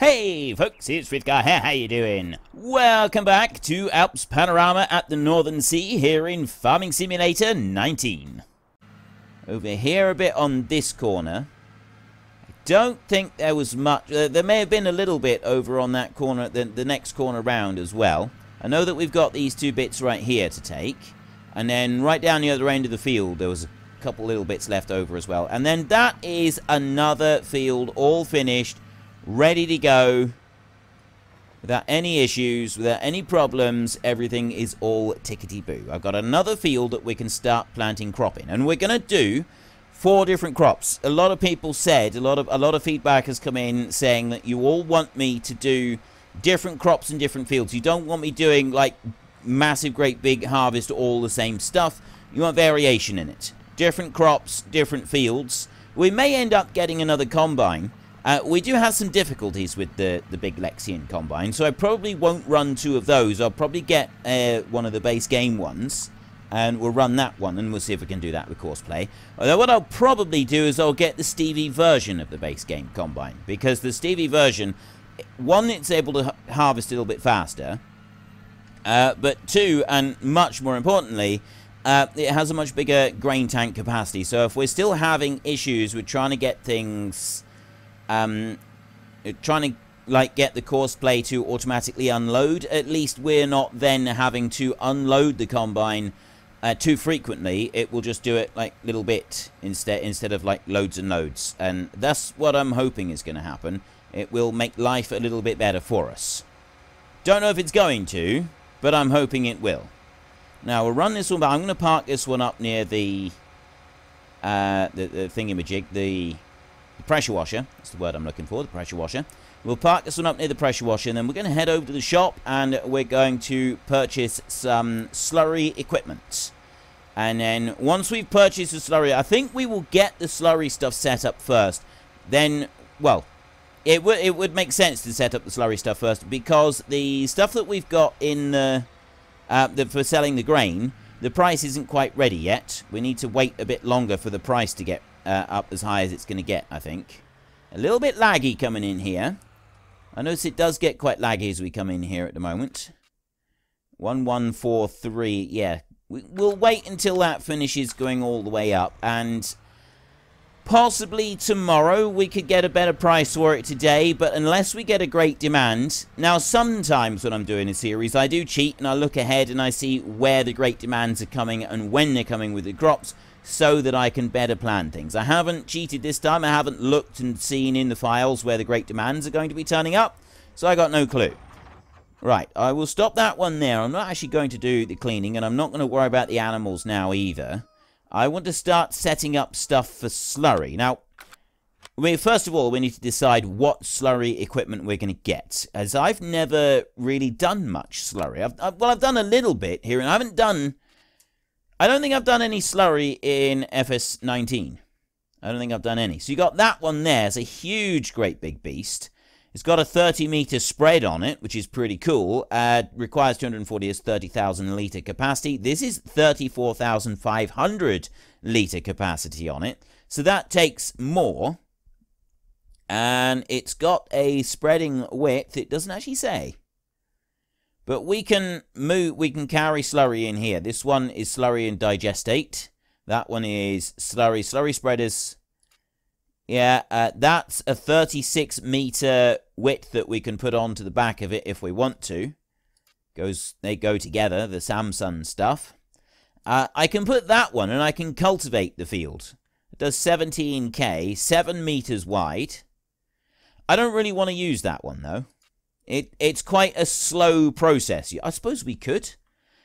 Hey folks, it's Frithgar here, how you doing? Welcome back to Alps Panorama at the Northern Sea here in Farming Simulator 19. Over here a bit on this corner. I don't think there was much, there may have been a little bit over on that corner, the next corner round as well. I know that we've got these two bits right here to take. And then right down the other end of the field there was a couple little bits left over as well. And then that is another field all finished, ready to go, without any issues, without any problems. Everything is all tickety-boo. I've got another field that we can start planting crop in, and we're going to do 4 different crops. A lot of people said, a lot of feedback has come in saying that you all want me to do different crops in different fields. You don't want me doing like massive, great big harvest, all the same stuff. You want variation in it. Different crops, different fields. We may end up getting another combine. We do have some difficulties with the big Lexian combine, so I probably won't run 2 of those. I'll probably get one of the base game ones, and we'll run that one, and we'll see if we can do that with Courseplay. Although what I'll probably do is I'll get the Stevie version of the base game combine, because the Stevie version, 1, it's able to harvest a little bit faster, but 2, and much more importantly, it has a much bigger grain tank capacity. So if we're still having issues with trying to get things... trying to like get the Courseplay to automatically unload, at least we're not then having to unload the combine too frequently. It will just do it like little bit instead of like loads and loads, and that's what I'm hoping is going to happen. It will make life a little bit better for us. Don't know if it's going to, but I'm hoping it will. Now we'll run this one, but I'm going to park this one up near the thingamajig, the pressure washer. That's the word I'm looking for, the pressure washer. We'll park this one up near the pressure washer, and then we're going to head over to the shop, and we're going to purchase some slurry equipment. And then once we've purchased the slurry, I think we will get the slurry stuff set up first. Then, well, it would make sense to set up the slurry stuff first, because the stuff that we've got in the for selling the grain, the price isn't quite ready yet. We need to wait a bit longer for the price to get up as high as it's going to get, I think. A little bit laggy coming in here. I notice it does get quite laggy as we come in here at the moment. 1143, yeah. We'll wait until that finishes going all the way up, and possibly tomorrow we could get a better price for it today, but unless we get a great demand... Now, sometimes when I'm doing a series, I do cheat and I look ahead and I see where the great demands are coming and when they're coming with the crops, so that I can better plan things. I haven't cheated this time. I haven't looked and seen in the files where the great demands are going to be turning up, so I got no clue. Right, I will stop that one there. I'm not actually going to do the cleaning, and I'm not going to worry about the animals now either. I want to start setting up stuff for slurry. Now, first of all, we need to decide what slurry equipment we're going to get, as I've never really done much slurry. I've done a little bit here, and I don't think I've done any slurry in FS19. I don't think I've done any. So you got that one there. It's a huge, great big beast. It's got a 30-meter spread on it, which is pretty cool. Requires 240 as 30,000 litre capacity. This is 34,500 litre capacity on it. So that takes more. And it's got a spreading width. It doesn't actually say. But we can carry slurry in here. This one is slurry and digestate. That one is slurry spreaders. Yeah, that's a 36-meter width that we can put onto the back of it if we want to. They go together, the Samsung stuff. I can put that one, and I can cultivate the field. It does 17k, 7 meters wide. I don't really want to use that one, though. It's quite a slow process. I suppose we could.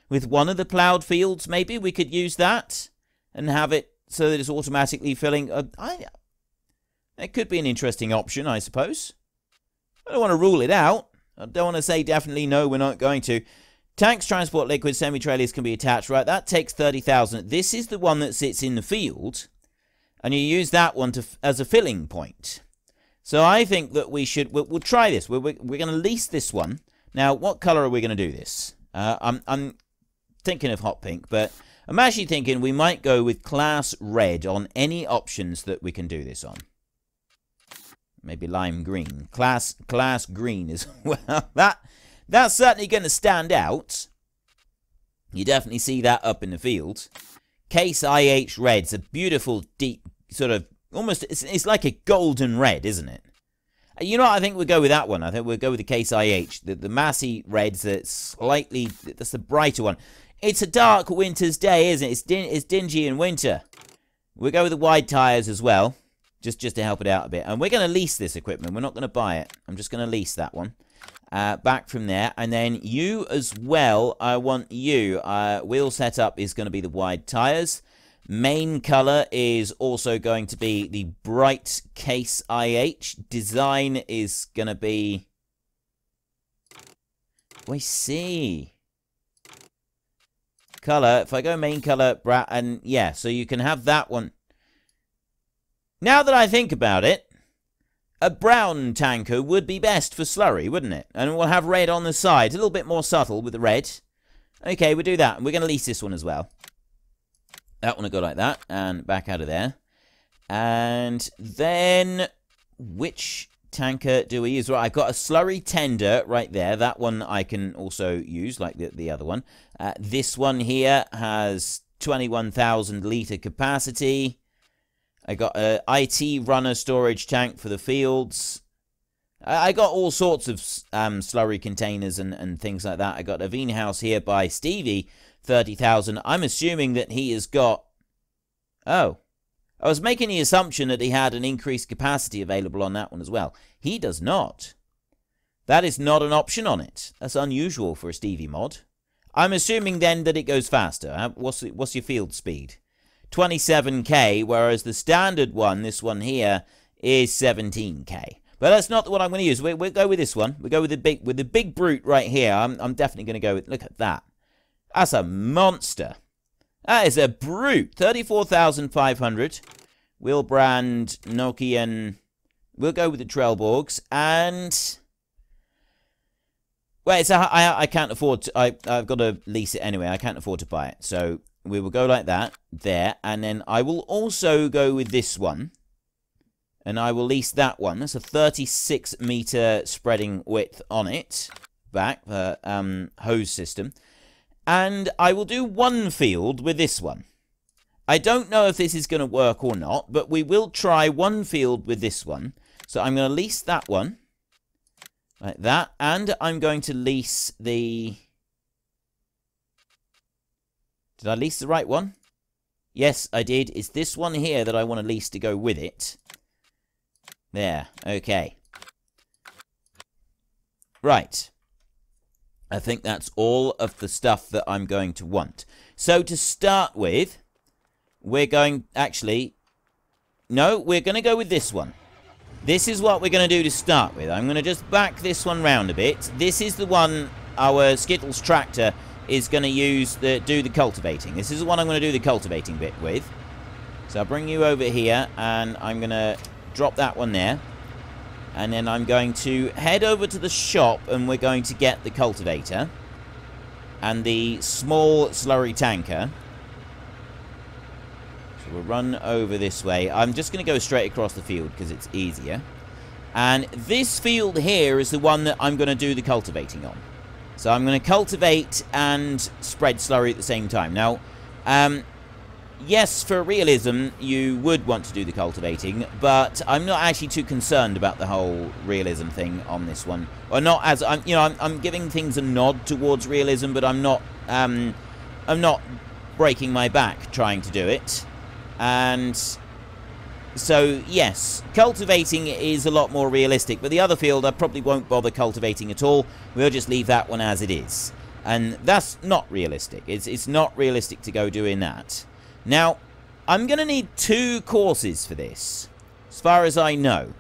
With one of the ploughed fields, maybe we could use that and have it so that it's automatically filling. That could be an interesting option, I suppose. I don't want to rule it out. I don't want to say definitely no, we're not going to. Tanks transport liquid, semi-trailers can be attached. Right, that takes 30,000. This is the one that sits in the field, and you use that one as a filling point. So I think that we'll try this. We're going to lease this one. Now, what colour are we going to do this? I'm thinking of hot pink, but I'm actually thinking we might go with class red on any options that we can do this on. Maybe lime green. Class green as well. That's certainly going to stand out. You definitely see that up in the field. Case IH red's a beautiful, deep, sort of, almost, it's like a golden red, isn't it? You know what, I think we'll go with that one. I think we'll go with the Case IH. The Massey reds, that's the brighter one. It's a dark winter's day, isn't it? It's dingy in winter. We'll go with the wide tyres as well, just to help it out a bit. And we're going to lease this equipment. We're not going to buy it. I'm just going to lease that one. Back from there. And then you as well, I want you. Wheel setup is going to be the wide tyres. Main colour is also going to be the bright Case IH. Design is going to be... I see. Colour, if I go main colour, and yeah, so you can have that one. Now that I think about it, a brown tanker would be best for Slurry, wouldn't it? And we'll have red on the side, a little bit more subtle with the red. Okay, we'll do that. And we're going to lease this one as well. That one will go like that, and back out of there. And then, which tanker do we use? Right, I've got a Slurry tender right there. That one I can also use, like the other one. This one here has 21,000 litre capacity. I got a IT runner storage tank for the fields. I got all sorts of slurry containers and things like that. I got a Veenhouse here by Stevie, 30,000. I'm assuming that he has got... Oh. I was making the assumption that he had an increased capacity available on that one as well. He does not. That is not an option on it. That's unusual for a Stevie mod. I'm assuming then that it goes faster. What's your field speed? 27k, whereas the standard one, this one here, is 17k. But that's not what I'm going to use. We'll go with this one. We'll go with the big brute right here. I'm definitely going to go with... Look at that. That's a monster. That is a brute. 34,500. Wheel brand Nokian. We'll go with the Trelleborgs. And... well, I can't afford to... I've got to lease it anyway. I can't afford to buy it. So we will go like that. There. And then I will also go with this one. And I will lease that one. That's a 36-meter spreading width on it. Back. Hose system. And I will do one field with this one. I don't know if this is going to work or not, but we will try one field with this one. So I'm going to lease that one. Like that. And I'm going to lease the... Did I lease the right one? Yes, I did. It's this one here that I want to lease to go with it. There. Okay. Right. I think that's all of the stuff that I'm going to want. So to start with, we're going... Actually, no, we're going to go with this one. This is what we're going to do to start with. I'm going to just back this one round a bit. This is the one our Skittles tractor is going to use to do the cultivating. This is the one I'm going to do the cultivating bit with. So I'll bring you over here, and I'm going to drop that one there. And then I'm going to head over to the shop, and we're going to get the cultivator and the small slurry tanker. So we'll run over this way. I'm just going to go straight across the field because it's easier. And this field here is the one that I'm going to do the cultivating on. So I'm going to cultivate and spread slurry at the same time. Now, yes, for realism, you would want to do the cultivating, but I'm not actually too concerned about the whole realism thing on this one. Or not as I'm giving things a nod towards realism, but I'm not breaking my back trying to do it. And so yes, cultivating is a lot more realistic, but the other field I probably won't bother cultivating at all. We'll just leave that one as it is. And that's not realistic. It's not realistic to go doing that. Now, I'm going to need 2 courses for this, as far as I know.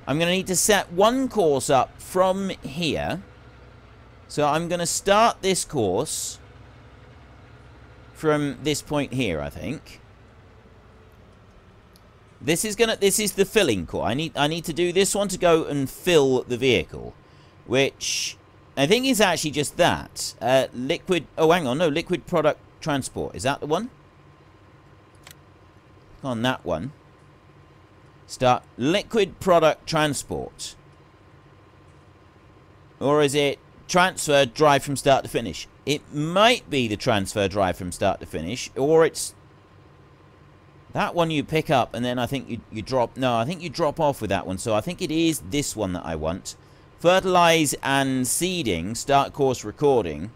I'm going to need to set one course up from here. So I'm going to start this course from this point here, I think. This is the filling course. I need to do this one to go and fill the vehicle, which I think is actually just that. Liquid... Oh, hang on. No, liquid product transport. Is that the one? On that one. Start liquid product transport. Or is it transfer drive from start to finish? It might be the transfer drive from start to finish, or it's that one you pick up and then I think you drop. No, I think you drop off with that one. So I think it is this one that I want. Fertilize and seeding, start course recording,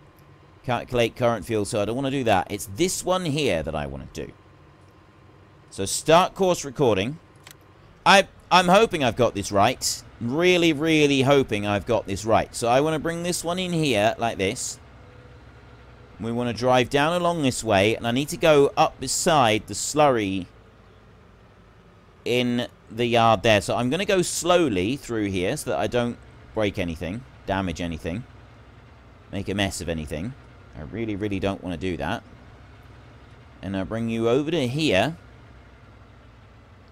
calculate current field. So I don't want to do that. It's this one here that I want to do. So start course recording. I'm hoping I've got this right. Really, really hoping I've got this right. So I want to bring this one in here like this. We want to drive down along this way, and I need to go up beside the slurry in the yard there. So I'm going to go slowly through here so that I don't break anything, damage anything, make a mess of anything. I really, really don't want to do that. And I'll bring you over to here,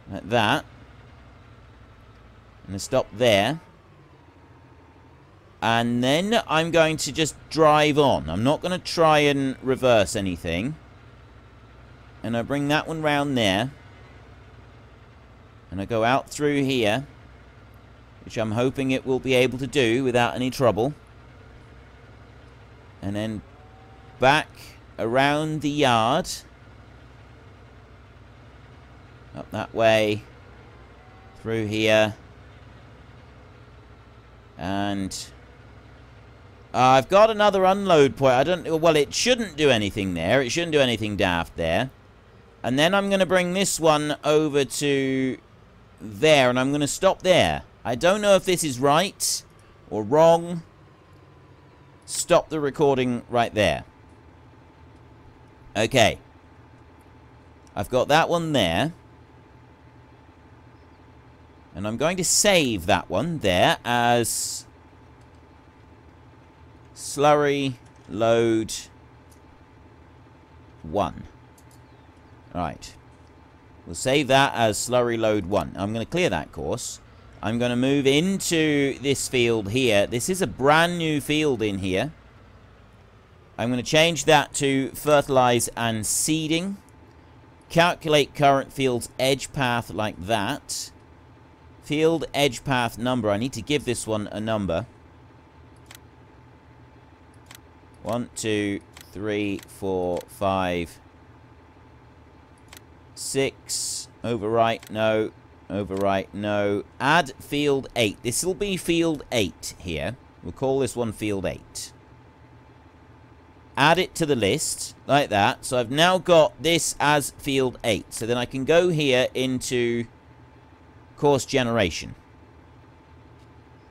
like that. I'm going to stop there. And then I'm going to just drive on. I'm not going to try and reverse anything. And I bring that one round there. And I go out through here, which I'm hoping it will be able to do without any trouble. And then back around the yard. Up that way. Through here. And I've got another unload point. I don't... Well, it shouldn't do anything there. It shouldn't do anything daft there. And then I'm going to bring this one over to there. And I'm going to stop there. I don't know if this is right or wrong. Stop the recording right there. Okay. I've got that one there. And I'm going to save that one there as slurry load 1. Right. We'll save that as slurry load 1. I'm going to clear that course. I'm going to move into this field here. This is a brand new field in here. I'm going to change that to fertilize and seeding. Calculate current field's edge path like that. Field edge path number. I need to give this one a number. 1, 2, 3, 4, 5, 6. Overwrite, no. Overwrite, no. Add field 8. This will be field 8 here. We'll call this one field 8. Add it to the list, like that. So I've now got this as field 8. So then I can go here into course generation.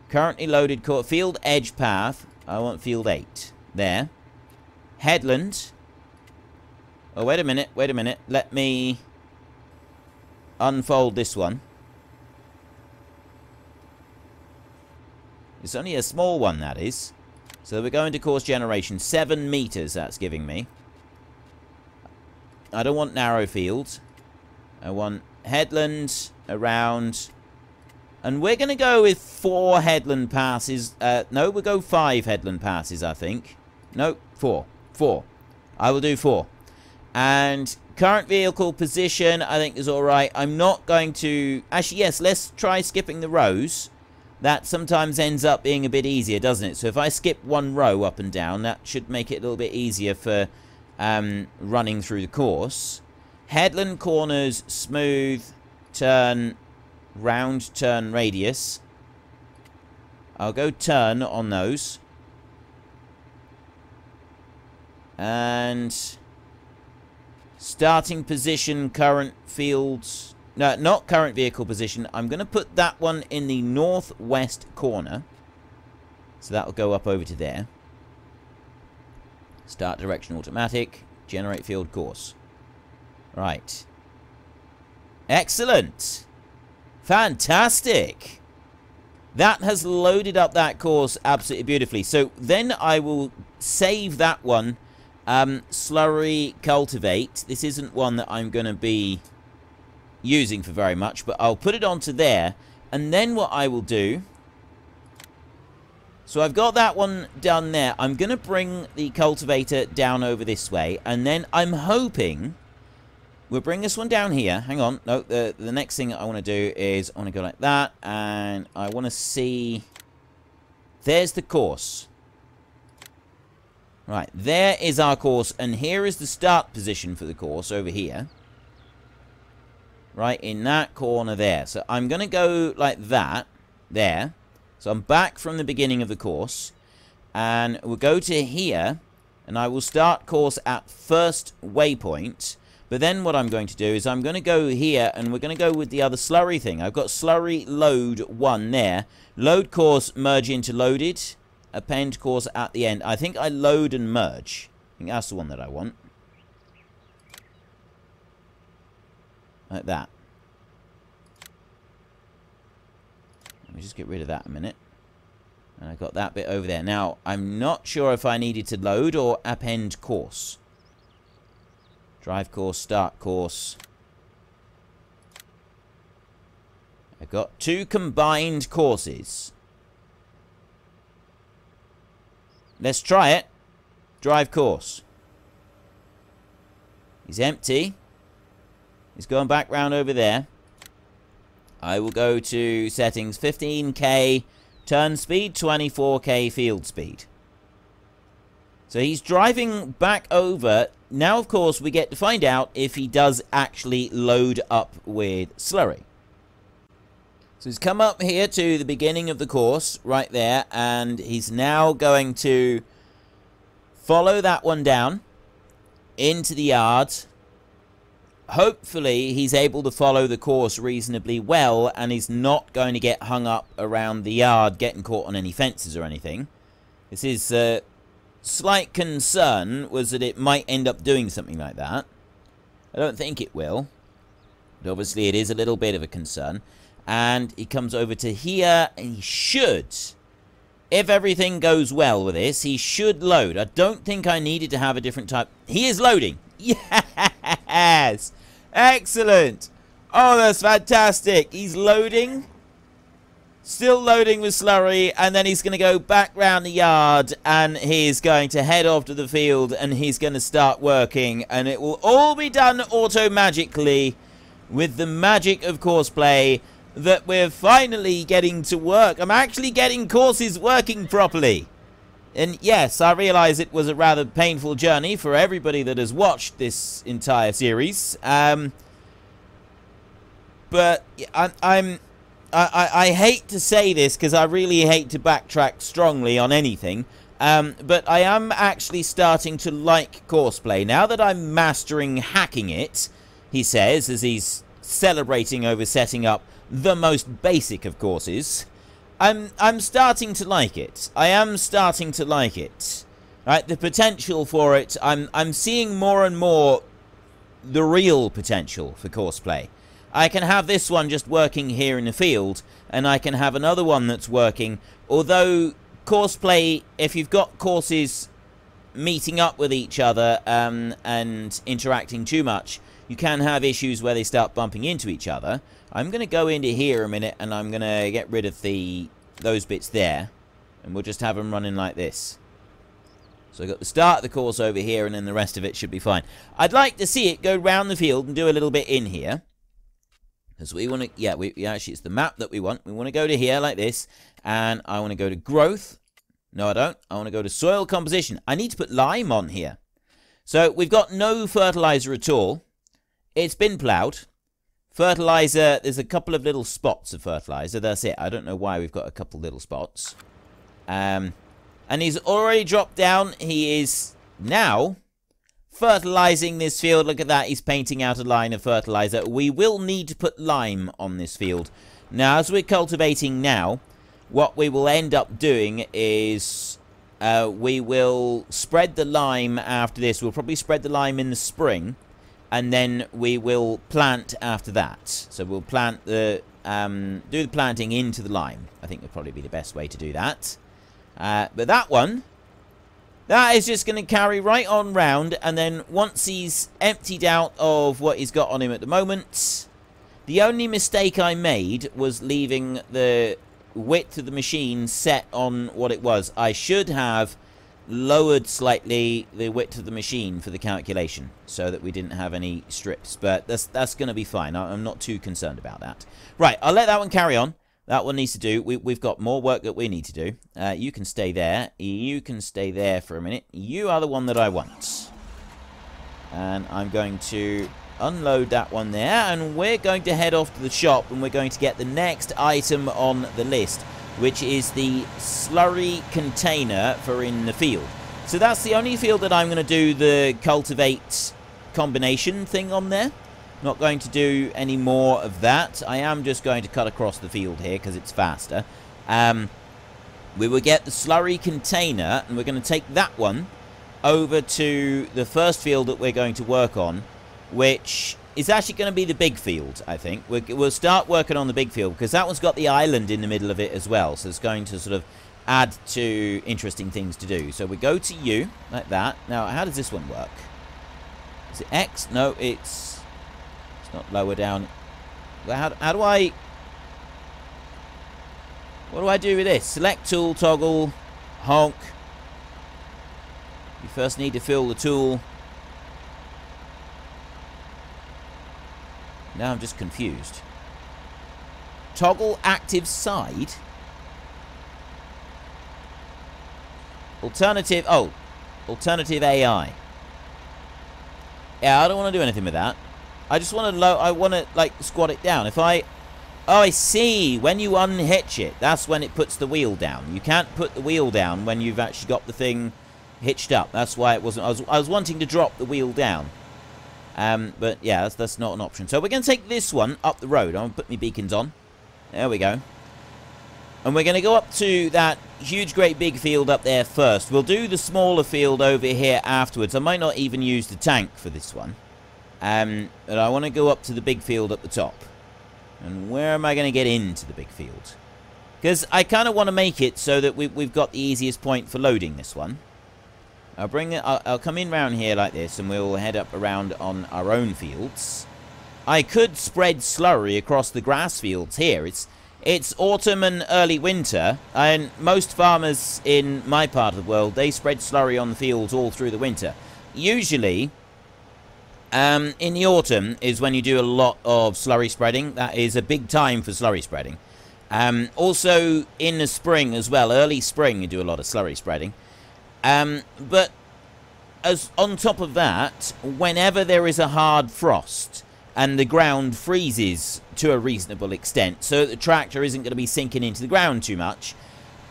Currently loaded course. Field edge path. I want field 8. There. Headland. Oh, wait a minute. Wait a minute. Let me unfold this one. It's only a small one, that is. So we're going to course generation. 7 meters that's giving me. I don't want narrow fields. I want headlands around. And we're going to go with 4 headland passes. No, we'll go 5 headland passes, I think. No, 4. 4. I will do 4. And current vehicle position, I think is alright. I'm not going to... Actually, yes, let's try skipping the rows. That sometimes ends up being a bit easier, doesn't it? So if I skip 1 row up and down, that should make it a little bit easier for running through the course. Headland corners, smooth, turn, round turn radius. I'll go turn on those. And starting position, current fields. No, not current vehicle position. I'm going to put that one in the northwest corner. So that'll go up over to there. Start direction automatic. Generate field course. Right. Excellent. Fantastic. That has loaded up that course absolutely beautifully. So then I will save that one. Slurry cultivate. This isn't one that I'm going to be using for very much, but I'll put it onto there. And then what I will do... So I've got that one done there. I'm going to bring the cultivator down over this way. And then I'm hoping we'll bring this one down here. Hang on. No, the next thing I want to do is I want to go like that. And I want to see... There's the course. Right, there is our course. And here is the start position for the course over here. Right, in that corner there. So I'm going to go like that. There. So I'm back from the beginning of the course. And we'll go to here. And I will start course at first waypoint. But then what I'm going to do is I'm going to go here. And we're going to go with the other slurry thing. I've got slurry load 1 there. Load course merge into loaded. Append course at the end. I think I load and merge. I think that's the one that I want. Like that. Let me just get rid of that a minute. And I got that bit over there. Now, I'm not sure if I needed to load or append course. Drive course, start course. I've got 2 combined courses. Let's try it. Drive course. He's empty. He's going back round over there. I will go to settings 15k turn speed, 24k field speed. So he's driving back over. Now, of course, we get to find out if he does actually load up with slurry. So he's come up here to the beginning of the course, right there, and he's now going to follow that one down into the yard. Hopefully, he's able to follow the course reasonably well, and he's not going to get hung up around the yard, getting caught on any fences or anything. This is slight concern was that it might end up doing something like that. I don't think it will, but obviously it is a little bit of a concern. And he comes over to here, and he should, if everything goes well with this, he should load. I don't think I needed to have a different type. He is loading. Yes! Excellent! Oh, that's fantastic. He's loading. Still loading with slurry, and then he's going to go back round the yard, and he's going to head off to the field, and he's going to start working, and it will all be done auto-magically with the magic of courseplay that we're finally getting to work. I'm actually getting courses working properly. And yes, I realize it was a rather painful journey for everybody that has watched this entire series. But I hate to say this because I really hate to backtrack strongly on anything. But I am actually starting to like courseplay. Now that I'm mastering hacking it, he says, as he's celebrating over setting up the most basic of courses, I'm starting to like it. I am starting to like it. Right, the potential for it, I'm seeing more and more the real potential for courseplay. I can have this one just working here in the field, and I can have another one that's working. Although courseplay, if you've got courses meeting up with each other and interacting too much, you can have issues where they start bumping into each other. I'm going to go into here a minute, and I'm going to get rid of those bits there, and we'll just have them running like this. So I've got the start of the course over here, and then the rest of it should be fine. I'd like to see it go round the field and do a little bit in here. Because we want to, yeah, actually it's the map that we want. We want to go to here like this, and I want to go to growth. No, I don't. I want to go to soil composition. I need to put lime on here. So we've got no fertilizer at all. It's been ploughed. Fertilizer, there's a couple of little spots of fertilizer. That's it. I don't know why we've got a couple little spots. And he's already dropped down. He is now fertilizing this field. Look at that. He's painting out a line of fertilizer. We will need to put lime on this field. Now, as we're cultivating now, what we will end up doing is we will spread the lime after this. We'll probably spread the lime in the spring, and then we will plant after that. So we'll plant the do the planting into the lime. I think would probably be the best way to do that. But that one, that is just going to carry right on round, and then once he's emptied out of what he's got on him at the moment, the only mistake I made was leaving the width of the machine set on what it was. I should have lowered slightly the width of the machine for the calculation so that we didn't have any strips, but that's going to be fine. I'm not too concerned about that. Right, I'll let that one carry on. That one needs to do. We've got more work that we need to do. You can stay there. You can stay there for a minute. You are the one that I want. And I'm going to unload that one there, and we're going to head off to the shop, and we're going to get the next item on the list, which is the slurry container for in the field. So that's the only field that I'm going to do the cultivate combination thing on there. Not going to do any more of that. I am just going to cut across the field here because it's faster. We will get the slurry container, and we're going to take that one over to the first field that we're going to work on, which is actually going to be the big field, I think. We'll start working on the big field because that one's got the island in the middle of it as well. So it's going to sort of add to interesting things to do. So we go to U, like that. Now, how does this one work? Is it X? No, it's not lower down. Well, how do I... What do I do with this? Select tool, toggle, honk. You first need to fill the tool. Now I'm just confused. Toggle active side. Alternative... Oh. Alternative AI. Yeah, I don't want to do anything with that. I just want to I want to, like, squat it down. If I... Oh, I see. When you unhitch it, that's when it puts the wheel down. You can't put the wheel down when you've actually got the thing hitched up. That's why it wasn't... I was wanting to drop the wheel down. But, yeah, that's not an option. So we're going to take this one up the road. I'm going to put my beacons on. There we go. And we're going to go up to that huge, great big field up there first. We'll do the smaller field over here afterwards. I might not even use the tank for this one. But I want to go up to the big field at the top. And where am I going to get into the big field? Because I kind of want to make it so that we've got the easiest point for loading this one. I'll come in round here like this, and we'll head up around on our own fields. I could spread slurry across the grass fields here. It's autumn and early winter, and most farmers in my part of the world, they spread slurry on the fields all through the winter. Usually... in the autumn is when you do a lot of slurry spreading. That is a big time for slurry spreading. Also in the spring as well, early spring, you do a lot of slurry spreading. But as on top of that, whenever there is a hard frost and the ground freezes to a reasonable extent, so the tractor isn't going to be sinking into the ground too much,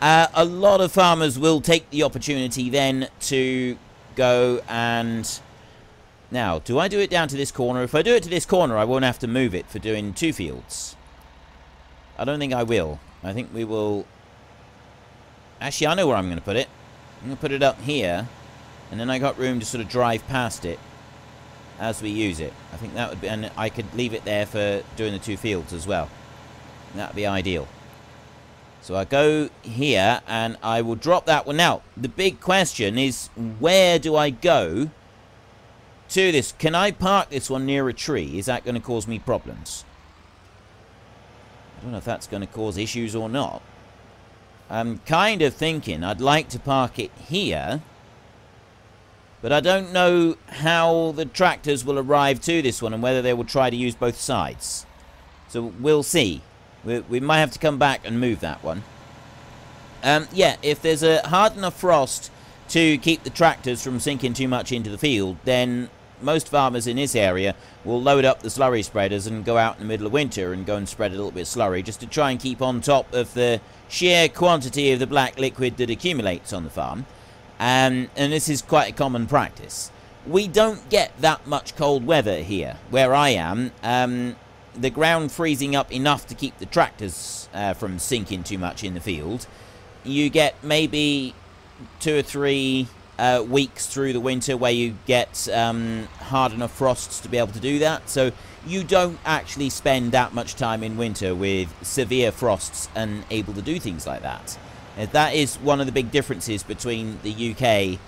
a lot of farmers will take the opportunity then to go and... Now, do I do it down to this corner? If I do it to this corner, I won't have to move it for doing two fields. I don't think I will. I think we will... Actually, I know where I'm going to put it. I'm going to put it up here. And then I got room to sort of drive past it as we use it. I think that would be... And I could leave it there for doing the two fields as well. That would be ideal. So I go here, and I will drop that one out. The big question is, where do I go... to this? Can I park this one near a tree? Is that going to cause me problems? I don't know if that's going to cause issues or not. I'm kind of thinking I'd like to park it here, but I don't know how the tractors will arrive to this one and whether they will try to use both sides. So we'll see. We might have to come back and move that one. Yeah, if there's a hard enough frost to keep the tractors from sinking too much into the field, then most farmers in this area will load up the slurry spreaders and go out in the middle of winter and go and spread a little bit of slurry just to try and keep on top of the sheer quantity of the black liquid that accumulates on the farm. And this is quite a common practice. We don't get that much cold weather here where I am. The ground freezing up enough to keep the tractors from sinking too much in the field. You get maybe 2 or 3 weeks through the winter where you get hard enough frosts to be able to do that. So you don't actually spend that much time in winter with severe frosts and able to do things like that. That is one of the big differences between the UK,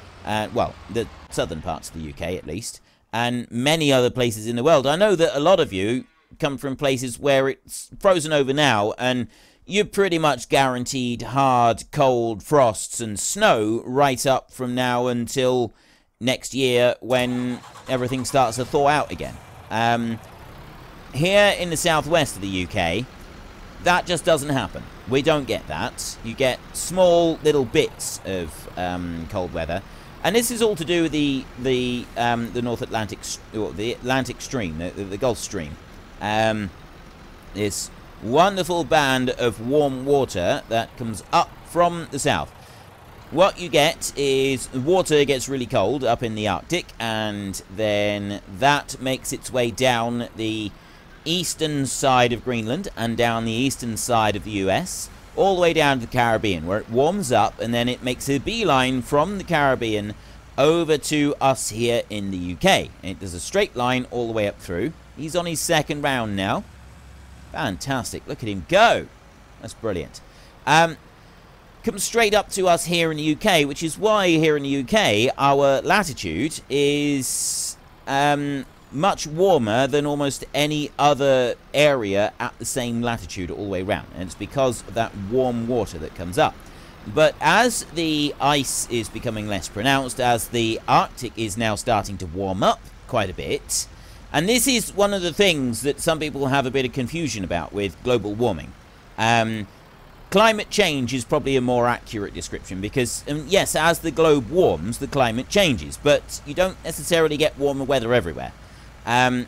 well, the southern parts of the UK at least, and many other places in the world. I know that a lot of you come from places where it's frozen over now, and you're pretty much guaranteed hard, cold frosts and snow right up from now until next year when everything starts to thaw out again. Here in the southwest of the UK, that just doesn't happen. We don't get that. You get small little bits of cold weather, and this is all to do with the North Atlantic, or the Atlantic Stream, the Gulf Stream. This wonderful band of warm water that comes up from the south. What you get is water gets really cold up in the Arctic, and then that makes its way down the eastern side of Greenland and down the eastern side of the US, all the way down to the Caribbean, where it warms up, and then it makes a beeline from the Caribbean over to us here in the UK. And it does a straight line all the way up through. He's on his second round now. Fantastic. Look at him go. That's brilliant. Comes straight up to us here in the UK, which is why here in the UK our latitude is much warmer than almost any other area at the same latitude all the way around. And it's because of that warm water that comes up. But as the ice is becoming less pronounced, as the Arctic is now starting to warm up quite a bit, and this is one of the things that some people have a bit of confusion about with global warming. Climate change is probably a more accurate description because, yes, as the globe warms, the climate changes, but you don't necessarily get warmer weather everywhere.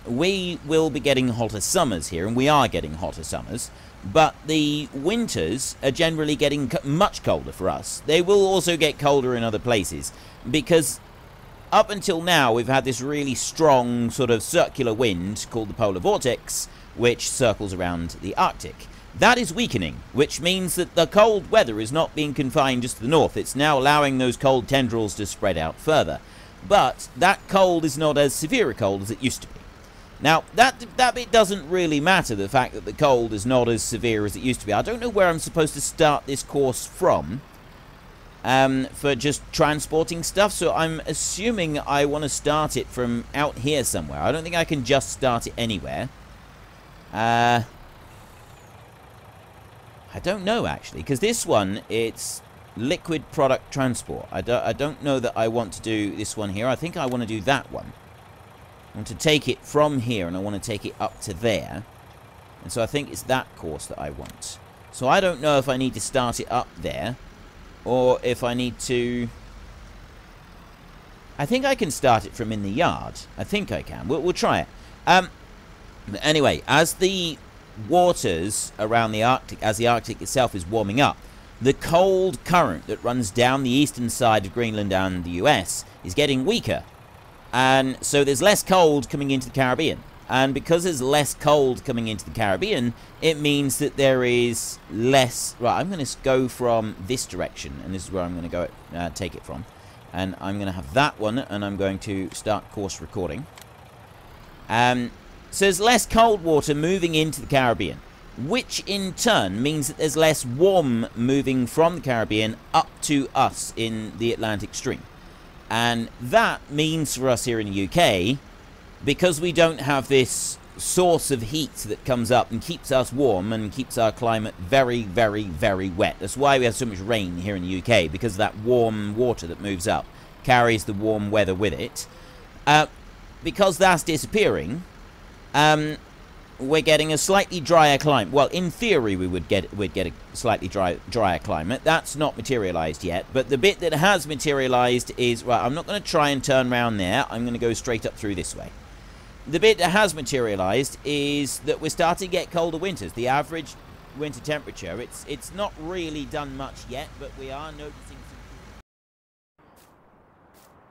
We will be getting hotter summers here, and we are getting hotter summers, but the winters are generally getting much colder for us. They will also get colder in other places, because up until now we've had this really strong sort of circular wind called the polar vortex, which circles around the Arctic. That is weakening, which means that the cold weather is not being confined just to the north. It's now allowing those cold tendrils to spread out further. But that cold is not as severe a cold as it used to be. Now, that bit doesn't really matter, the fact that the cold is not as severe as it used to be. I don't know where I'm supposed to start this course from for just transporting stuff, so I'm assuming I want to start it from out here somewhere. I don't think I can just start it anywhere. I don't know, actually, because this one, it's liquid product transport. I don't know that I want to do this one here. I think I want to do that one. I want to take it from here, and I want to take it up to there. And so I think it's that course that I want. So I don't know if I need to start it up there, or if I need to... I think I can start it from in the yard. I think I can. We'll try it. Anyway, as the waters around the Arctic, as the Arctic itself is warming up, the cold current that runs down the eastern side of Greenland and the US is getting weaker. And so there's less cold coming into the Caribbean. And because there's less cold coming into the Caribbean, it means that there is less... Right, I'm going to go from this direction, and this is where I'm going to go take it from. And I'm going to have that one, and I'm going to start course recording. So there's less cold water moving into the Caribbean, which in turn means that there's less warm moving from the Caribbean up to us in the Atlantic Stream. And that means for us here in the UK, because we don't have this source of heat that comes up and keeps us warm and keeps our climate very, very, very wet. That's why we have so much rain here in the UK, because that warm water that moves up carries the warm weather with it. Because that's disappearing, we're getting a slightly drier climate. Well, in theory, we'd get a slightly drier climate. That's not materialized yet, but the bit that has materialized is... Right, I'm not going to try and turn around there. I'm going to go straight up through this way. The bit that has materialized is that we're starting to get colder winters. The average winter temperature, it's not really done much yet, but we are noticing...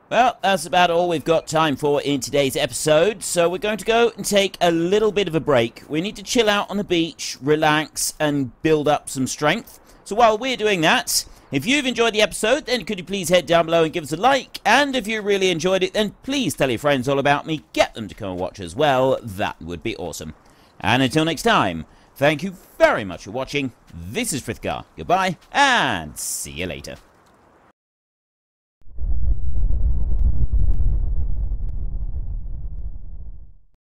Well, that's about all we've got time for in today's episode, so we're going to go and take a little bit of a break. We need to chill out on the beach, relax, and build up some strength. So while we're doing that, if you've enjoyed the episode, then could you please head down below and give us a like? And if you really enjoyed it, then please tell your friends all about me. Get them to come and watch as well. That would be awesome. And until next time, thank you very much for watching. This is Frithgar. Goodbye, and see you later.